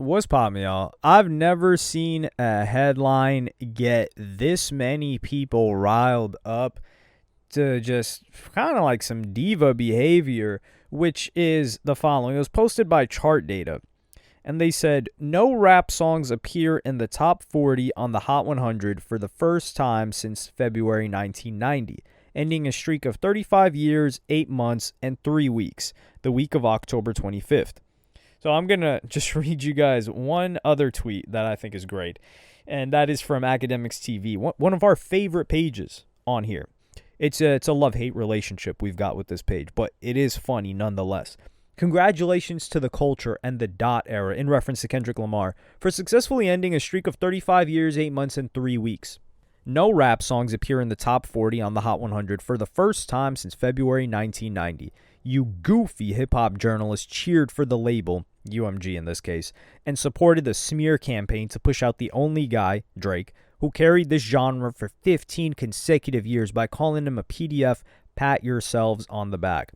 What's poppin', y'all? I've never seen a headline get this many people riled up to just kind of like some diva behavior, which is the following. It was posted by Chart Data, and they said no rap songs appear in the top 40 on the Hot 100 for the first time since February 1990, ending a streak of 35 years, 8 months, and 3 weeks, the week of October 25th. So I'm going to just read you guys one other tweet that I think is great, and that is from Academics TV, one of our favorite pages on here. It's a love-hate relationship we've got with this page, but it is funny nonetheless. Congratulations to the culture and the dot era, in reference to Kendrick Lamar, for successfully ending a streak of 35 years, 8 months, and 3 weeks. No rap songs appear in the top 40 on the Hot 100 for the first time since February 1990. You goofy hip-hop journalists cheered for the label, UMG in this case, and supported the smear campaign to push out the only guy, Drake, who carried this genre for 15 consecutive years by calling him a PDF, pat yourselves on the back.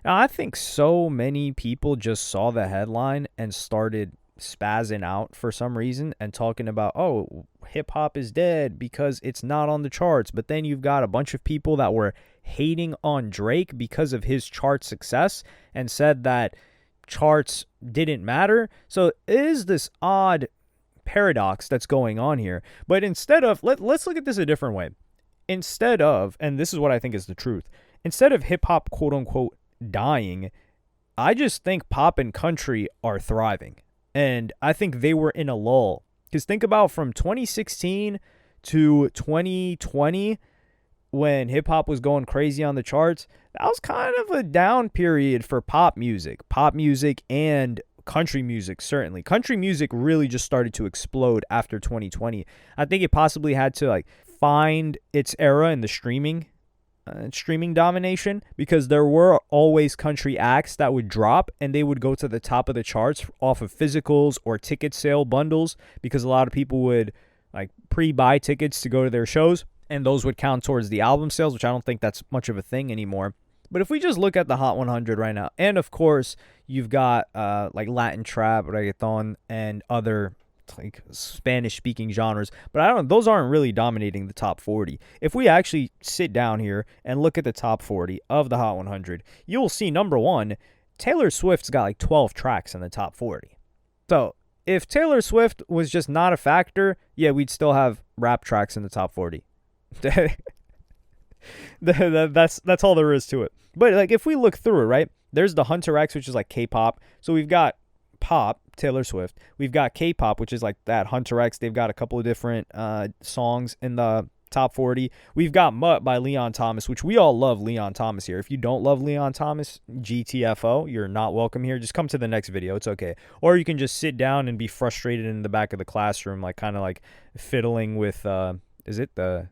Now, I think so many people just saw the headline and started spazzing out for some reason and talking about, oh, hip-hop is dead because it's not on the charts. But then you've got a bunch of people that were hating on Drake because of his chart success and said that charts didn't matter. So it is this odd paradox that's going on here. But instead of, let's look at this a different way. Instead of, and this is what I think is the truth, instead of hip-hop quote-unquote dying, I just think pop and country are thriving. And I think they were in a lull. Because think about from 2016 to 2020, when hip-hop was going crazy on the charts, that was kind of a down period for pop music. Pop music and country music, certainly. Country music really just started to explode after 2020. I think it possibly had to find its era in the streaming domination, because there were always country acts that would drop and they would go to the top of the charts off of physicals or ticket sale bundles, because a lot of people would pre-buy tickets to go to their shows, and those would count towards the album sales, which I don't think that's much of a thing anymore. But if we just look at the Hot 100 right now, and of course you've got Latin trap, reggaeton, and other Spanish-speaking genres, but those aren't really dominating the top 40. If we actually sit down here and look at the top 40 of the Hot 100, you'll see number one, Taylor Swift's got 12 tracks in the top 40. So if Taylor Swift was just not a factor, yeah, we'd still have rap tracks in the top 40. That's all there is to it. But if we look through it, right, there's the Hunter X, which is K-pop. So we've got pop, Taylor Swift. We've got K-pop, which is that Hunter X. They've got a couple of different songs in the top 40. We've got Mutt by Leon Thomas, which we all love Leon Thomas here. If you don't love Leon Thomas, GTFO, you're not welcome here. Just come to the next video. It's okay. Or you can just sit down and be frustrated in the back of the classroom, kind of fiddling with, is it the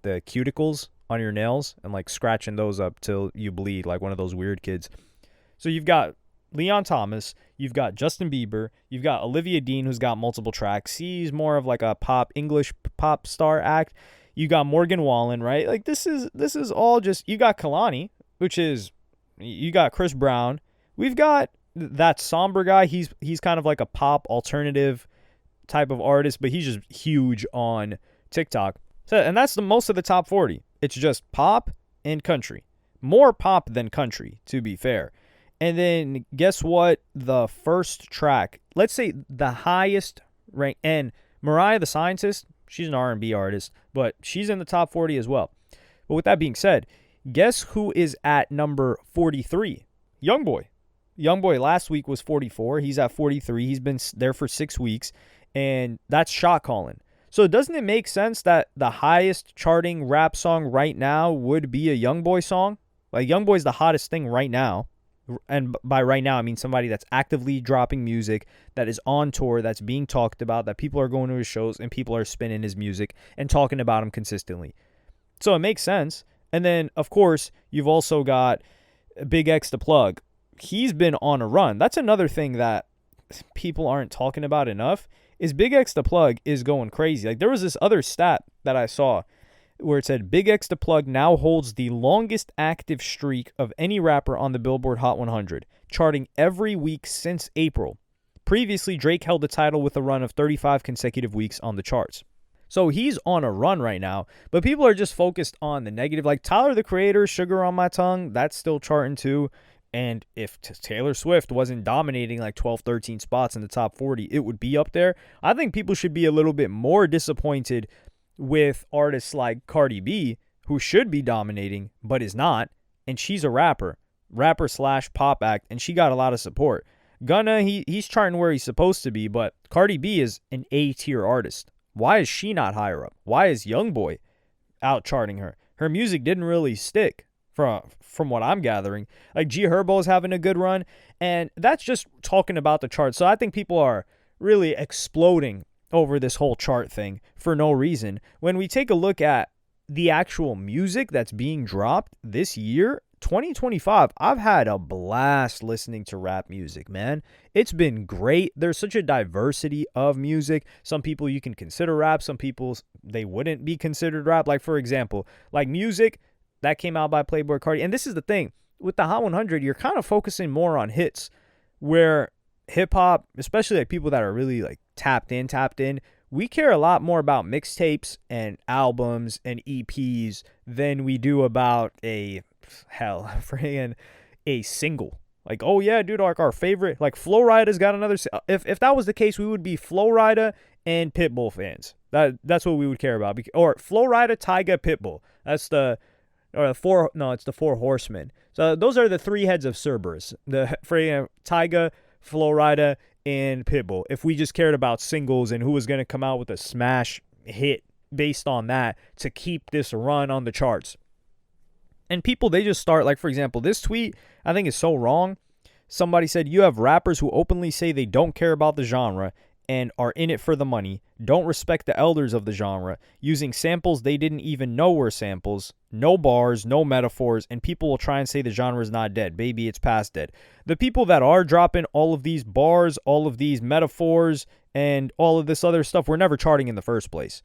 cuticles on your nails and scratching those up till you bleed like one of those weird kids. So you've got Leon Thomas, you've got Justin Bieber, you've got Olivia Dean, who's got multiple tracks. She's more of a English pop star act. You got Morgan Wallen, right? This is all just, you got Kalani, you got Chris Brown. We've got that somber guy. He's kind of a pop alternative type of artist, but he's just huge on TikTok. So, and that's most of the top 40. It's just pop and country. More pop than country, to be fair. And then guess what? The first track, let's say the highest rank, and Mariah the Scientist, she's an R&B artist, but she's in the top 40 as well. But with that being said, guess who is at number 43? Youngboy. Youngboy last week was 44. He's at 43. He's been there for 6 weeks, and that's shot calling. So doesn't it make sense that the highest charting rap song right now would be a Youngboy song? Youngboy's the hottest thing right now. And by right now, I mean somebody that's actively dropping music, that is on tour, that's being talked about, that people are going to his shows and people are spinning his music and talking about him consistently. So it makes sense. And then, of course, you've also got Big X the Plug. He's been on a run. That's another thing that people aren't talking about enough, is Big X the Plug is going crazy. There was this other stat that I saw where it said Big X the Plug now holds the longest active streak of any rapper on the Billboard Hot 100, charting every week since April. Previously, Drake held the title with a run of 35 consecutive weeks on the charts. So he's on a run right now, but people are just focused on the negative. Like Tyler, the Creator, Sugar on My Tongue, that's still charting too. And if Taylor Swift wasn't dominating like 12, 13 spots in the top 40, it would be up there. I think people should be a little bit more disappointed with artists like Cardi B, who should be dominating, but is not. And she's a rapper / pop act, and she got a lot of support. Gunna, he's charting where he's supposed to be, but Cardi B is an A-tier artist. Why is she not higher up? Why is YoungBoy out charting her? Her music didn't really stick from what I'm gathering. Like G Herbo's having a good run, and that's just talking about the chart. So I think people are really exploding over this whole chart thing for no reason. When we take a look at the actual music that's being dropped this year, 2025, I've had a blast listening to rap music, man. It's been great. There's such a diversity of music. Some people you can consider rap. Some people, they wouldn't be considered rap. Like, for example, like music that came out by Playboi Carti. And this is the thing. With the Hot 100, you're kind of focusing more on hits, where hip-hop, especially like people that are really like tapped in, we care a lot more about mixtapes and albums and EPs than we do about a single. Like, oh yeah, dude, like our favorite, like Flo Rida's got another. If that was the case, we would be Flo Rida and Pitbull fans. That's what we would care about. Or Flo Rida, Tyga, Pitbull. It's the Four Horsemen. So those are the three heads of Cerberus. The Tyga, Flo Rida, and Pitbull. If we just cared about singles and who was going to come out with a smash hit based on that to keep this run on the charts. And people, they just start, like, for example, this tweet I think is so wrong. Somebody said, you have rappers who openly say they don't care about the genre and are in it for the money, don't respect the elders of the genre, using samples they didn't even know were samples, no bars, no metaphors, and people will try and say the genre is not dead. Baby, it's past dead. The people that are dropping all of these bars, all of these metaphors, and all of this other stuff were never charting in the first place.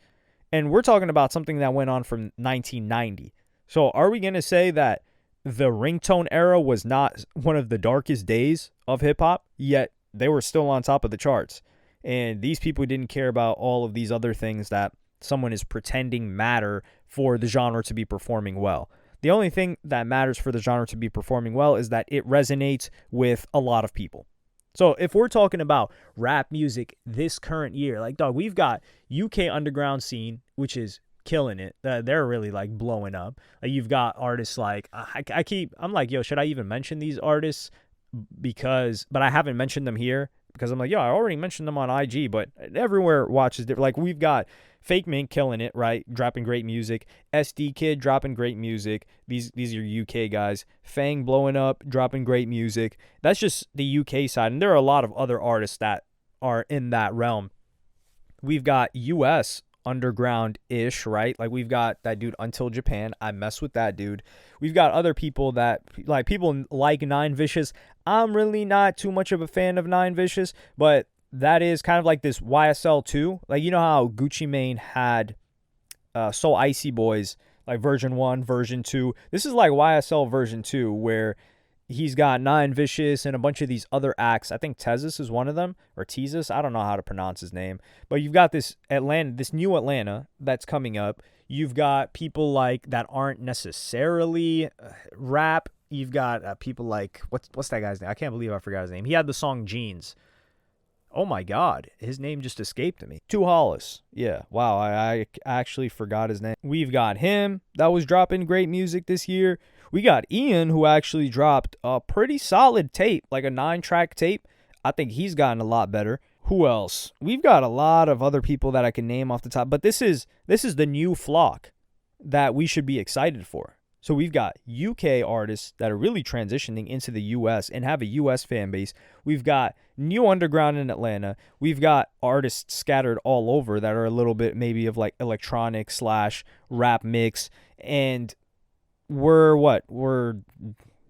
And we're talking about something that went on from 1990. So are we going to say that the ringtone era was not one of the darkest days of hip-hop, yet they were still on top of the charts? And these people didn't care about all of these other things that someone is pretending matter for the genre to be performing well. The only thing that matters for the genre to be performing well is that it resonates with a lot of people. So if we're talking about rap music this current year, like, dog, we've got UK underground scene, which is killing it. They're really like blowing up. Like, you've got artists like, I'm like, yo, should I even mention these artists? But I haven't mentioned them here. Because I'm like, yo, I already mentioned them on IG, but everywhere watches different. Like, we've got Fake Mint killing it, right? Dropping great music. SD Kid dropping great music. These are UK guys. Fang blowing up, dropping great music. That's just the UK side. And there are a lot of other artists that are in that realm. We've got US underground-ish, right? Like, we've got that dude Until Japan. I mess with that dude. We've got other people that, like, people like Nine Vicious. I'm really not too much of a fan of Nine Vicious, but that is kind of like this YSL 2. Like, you know how Gucci Mane had So Icy Boys, like version 1, version 2. This is like YSL version 2, where he's got Nine Vicious and a bunch of these other acts. I think Tezus is one of them, or Tezus. I don't know how to pronounce his name. But you've got this new Atlanta that's coming up. You've got people like that aren't necessarily rap. You've got people like, what's that guy's name? I can't believe I forgot his name. He had the song Jeans. Oh my God, his name just escaped me. Two Hollis. Yeah, wow, I actually forgot his name. We've got him that was dropping great music this year. We got Ian, who actually dropped a pretty solid tape, like a 9-track tape. I think he's gotten a lot better. Who else? We've got a lot of other people that I can name off the top, but this is the new flock that we should be excited for. So we've got UK artists that are really transitioning into the US and have a US fan base. We've got new underground in Atlanta. We've got artists scattered all over that are a little bit maybe of like electronic / rap mix. And we're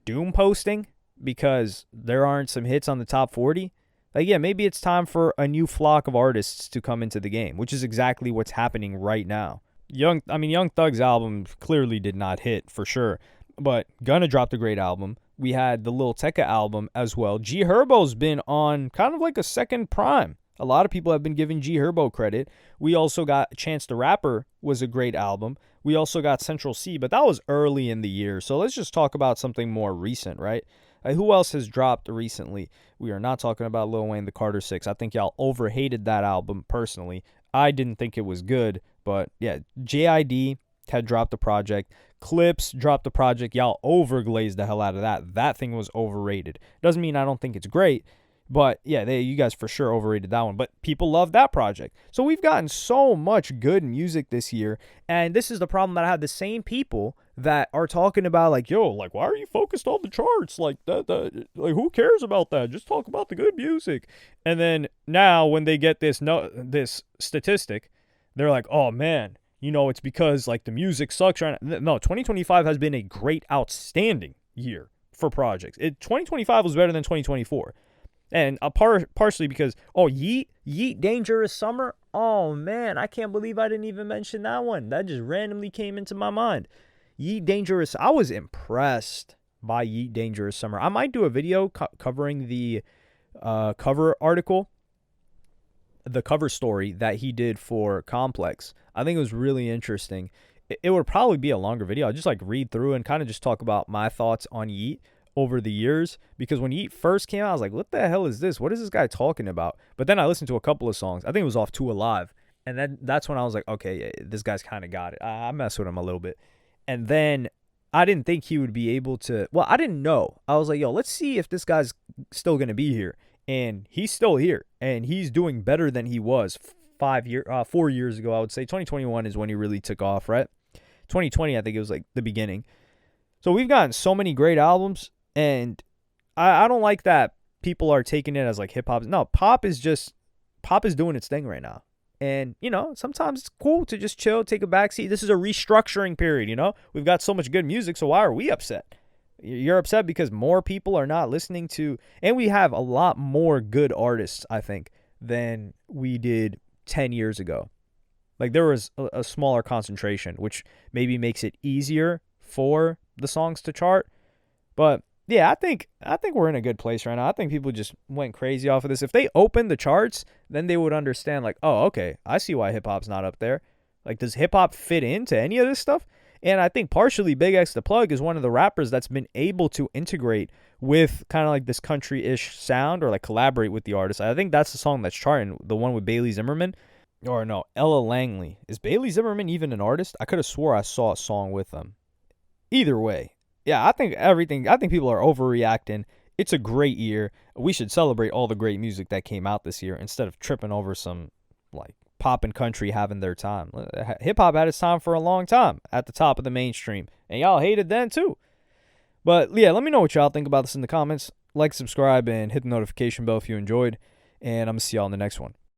doom posting because there aren't some hits on the top 40. Like, yeah, maybe it's time for a new flock of artists to come into the game, which is exactly what's happening right now. Young Thug's album clearly did not hit for sure, but Gunna dropped a great album. We had the Lil Tecca album as well. G Herbo's been on kind of like a second prime. A lot of people have been giving G Herbo credit. We also got Chance the Rapper was a great album. We also got Central C, but that was early in the year. So let's just talk about something more recent, right? Who else has dropped recently? We are not talking about Lil Wayne, The Carter Six. I think y'all overhated that album personally. I didn't think it was good, but yeah, JID had dropped the project. Clips dropped the project. Y'all overglazed the hell out of that. That thing was overrated. Doesn't mean I don't think it's great, but yeah, you guys for sure overrated that one. But people love that project. So we've gotten so much good music this year, and this is the problem that I have. The same people that are talking about like, yo, like, why are you focused on the charts? Like that, like, who cares about that? Just talk about the good music. And then now when they get this statistic, they're like, oh man, it's because like the music sucks right now. No, 2025 has been a great, outstanding year for projects. 2025 was better than 2024. And partially because, Yeet Dangerous Summer. Oh, man, I can't believe I didn't even mention that one. That just randomly came into my mind. Yeet Dangerous. I was impressed by Yeet Dangerous Summer. I might do a video covering the cover article, the cover story that he did for Complex. I think it was really interesting. It would probably be a longer video. I'd just like read through and kind of just talk about my thoughts on Yeet over the years, because when Yeet first came out, I was like, what the hell is this? What is this guy talking about? But then I listened to a couple of songs. I think it was off Too Alive. And then that's when I was like, okay, yeah, this guy's kind of got it. I mess with him a little bit. And then I didn't think he would be able to, well, I didn't know. I was like, yo, let's see if this guy's still going to be here. And he's still here. And he's doing better than he was 4 years ago, I would say. 2021 is when he really took off, right? 2020, I think it was like the beginning. So we've gotten so many great albums. And I don't like that people are taking it as like hip hop. No, pop is doing its thing right now. And, sometimes it's cool to just chill, take a backseat. This is a restructuring period, We've got so much good music, so why are we upset? You're upset because more people are not listening to, and we have a lot more good artists, I think, than we did 10 years ago. Like there was a smaller concentration, which maybe makes it easier for the songs to chart. But yeah, I think we're in a good place right now. I think people just went crazy off of this. If they opened the charts, then they would understand like, oh, okay, I see why hip hop's not up there. Like, does hip hop fit into any of this stuff? And I think partially Big X the Plug is one of the rappers that's been able to integrate with kind of like this country-ish sound or like collaborate with the artist. I think that's the song that's charting, the one with Bailey Zimmerman. Or no, Ella Langley. Is Bailey Zimmerman even an artist? I could have swore I saw a song with them. Either way. Yeah, I think people are overreacting. It's a great year. We should celebrate all the great music that came out this year instead of tripping over some like pop and country having their time. Hip-hop had its time for a long time at the top of the mainstream. And y'all hated then too. But yeah, let me know what y'all think about this in the comments. Like, subscribe, and hit the notification bell if you enjoyed. And I'm going to see y'all in the next one.